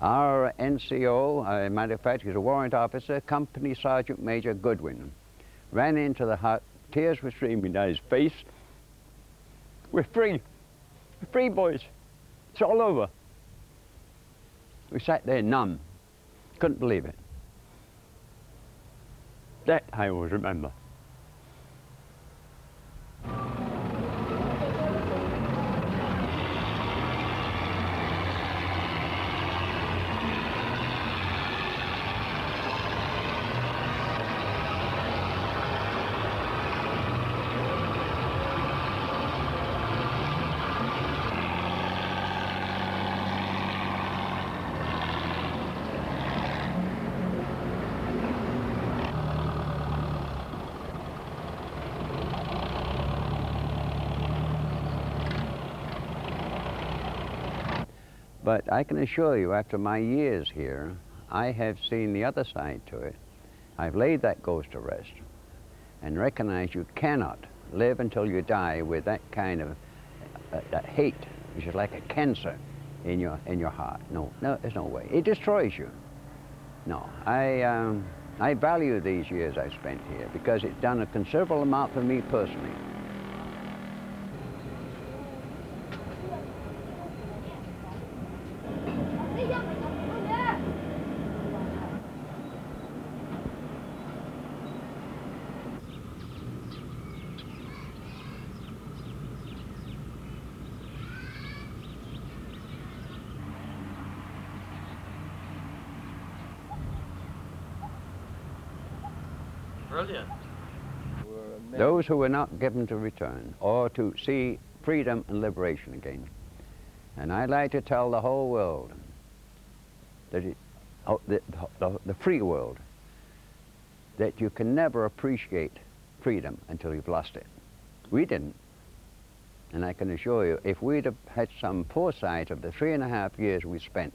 Our NCO, matter of fact, he's a warrant officer, Company Sergeant Major Goodwin, ran into the hut, tears were streaming down his face. We're free. We're free, boys. It's all over. We sat there numb. Couldn't believe it. That I always remember. But I can assure you, after my years here, I have seen the other side to it. I've laid that ghost to rest and recognized you cannot live until you die with that kind of that hate, which is like a cancer in your heart. No, there's no way. It destroys you. No, I value these years I spent here because it's done a considerable amount for me personally. Brilliant. Those who were not given to return or to see freedom and liberation again. And I'd like to tell the whole world, that the free world, that you can never appreciate freedom until you've lost it. We didn't. And I can assure you, if we'd have had some foresight of the 3.5 years we spent,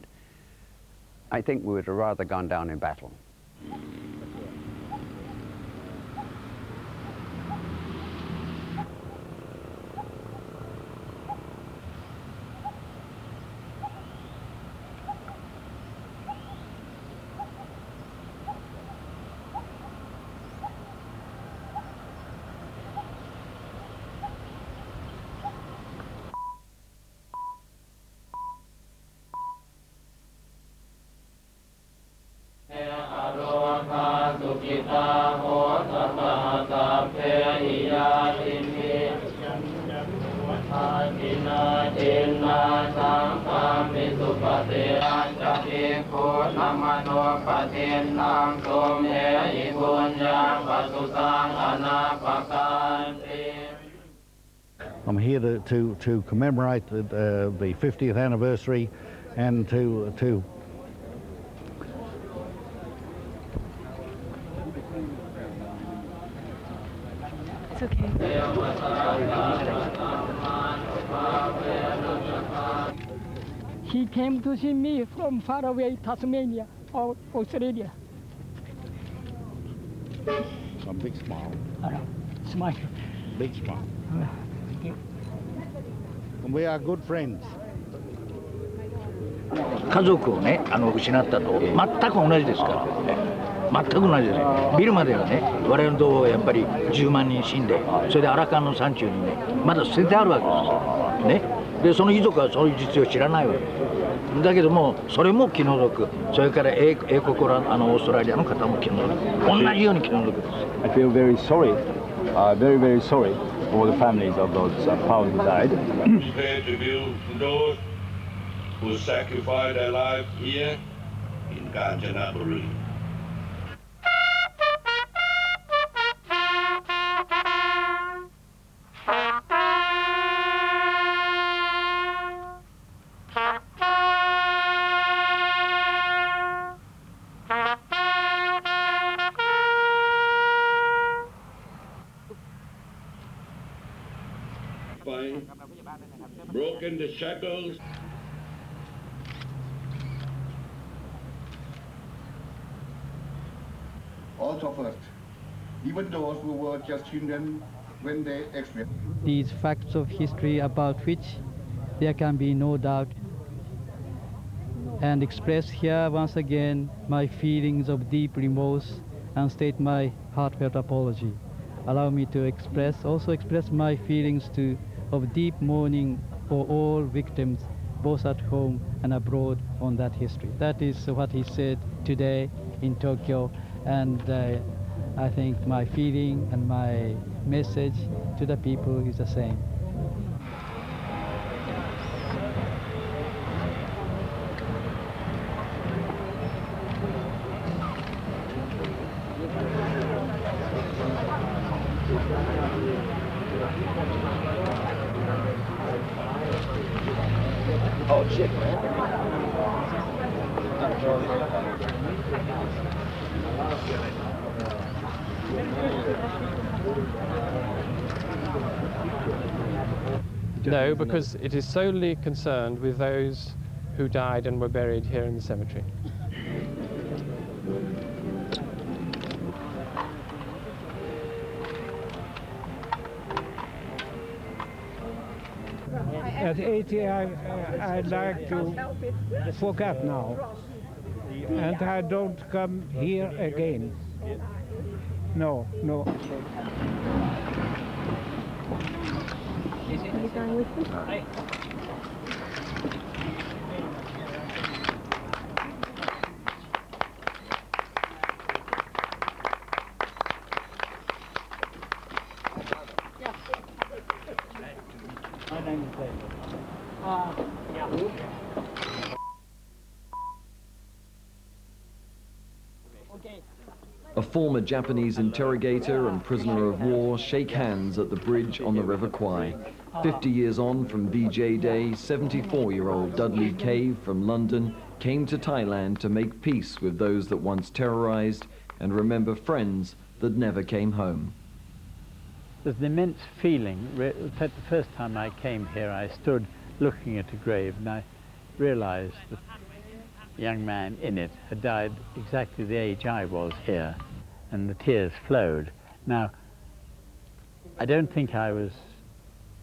I think we would have rather gone down in battle. I'm here to commemorate the 50th anniversary and to It's okay. He came to see me from far away, Tasmania or Australia. a big smile. Smile. Big smile. And we are good friends. 家族をね、失ったと全く同じですからね、全く同じです。ビルまではね、我々の同胞がやっぱり10万人死んで、それでアラカンの山中にね、まだ捨ててあるわけですよ。ね、でその遺族はそういう実情を知らないわけです。だけども、それも気の毒、それから英国オーストラリアの方も気の毒、同じように気の毒です。I feel very sorry, very, very sorry for the families of those pounds who died. Pay tribute to those who sacrificed their life here in Kanchanaburi. Broken the shackles. All suffered, even those who were just children when they experienced. These facts of history about which there can be no doubt. and express here once again my feelings of deep remorse and state my heartfelt apology. Allow me to also express my feelings of deep mourning for all victims, both at home and abroad, on that history. That is what he said today in Tokyo, and I think my feeling and my message to the people is the same. Oh, shit, man. No, because it is solely concerned with those who died and were buried here in the cemetery. At 80, I'd like to forget now. And I don't come here again. No, no. Are you going with me? A former Japanese interrogator and prisoner of war shake hands at the bridge on the River Kwai. 50 years on from VJ Day, 74-year-old Dudley Cave from London came to Thailand to make peace with those that once terrorized and remember friends that never came home. There's an immense feeling. In fact, the first time I came here, I stood looking at a grave and I realized that the young man in it had died exactly the age I was here, and the tears flowed. Now, I don't think I was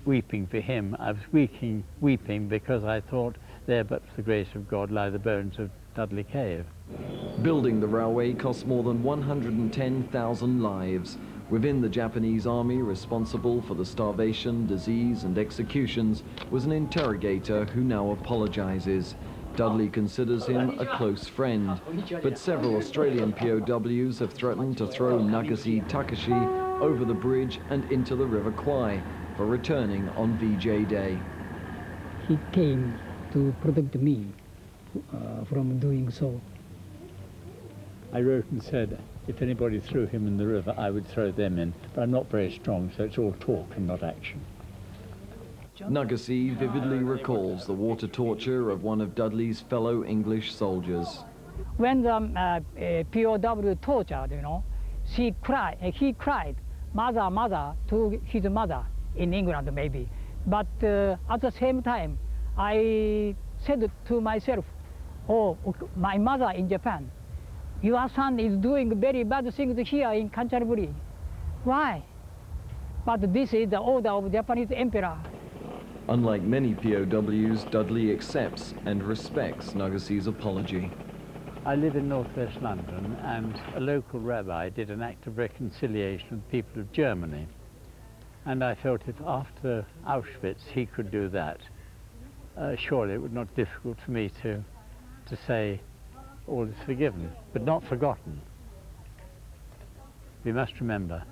weeping for him. I was weeping because I thought there, but for the grace of God, lie the bones of Dudley Cave. Building the railway cost more than 110,000 lives. Within the Japanese army responsible for the starvation, disease and executions was an interrogator who now apologizes. Dudley considers him a close friend, but several Australian POWs have threatened to throw Nagase Takashi over the bridge and into the River Kwai for returning on VJ Day. He came to protect me from doing so. I wrote and said, if anybody threw him in the river, I would throw them in, but I'm not very strong, so it's all talk and not action. Nagase vividly recalls the water torture of one of Dudley's fellow English soldiers. When the POW tortured, he cried, mother, mother, to his mother in England maybe. But at the same time, I said to myself, oh, my mother in Japan, your son is doing very bad things here in Kanchanaburi. Why? But this is the order of Japanese emperor. Unlike many POWs, Dudley accepts and respects Nagase's apology. I live in northwest London, and a local rabbi did an act of reconciliation with the people of Germany. And I felt if after Auschwitz he could do that, surely it would not be difficult for me to say all is forgiven, but not forgotten. We must remember.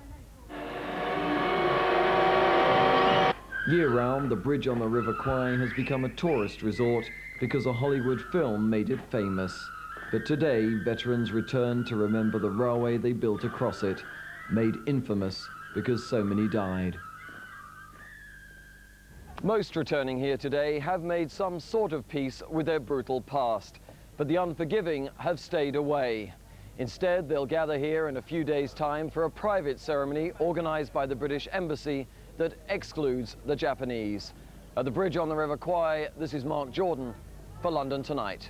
Year-round, the bridge on the River Kwai has become a tourist resort because a Hollywood film made it famous. But today, veterans return to remember the railway they built across it, made infamous because so many died. Most returning here today have made some sort of peace with their brutal past, but the unforgiving have stayed away. Instead, they'll gather here in a few days' time for a private ceremony organized by the British Embassy that excludes the Japanese. At the bridge on the River Kwai, this is Mark Jordan for London Tonight.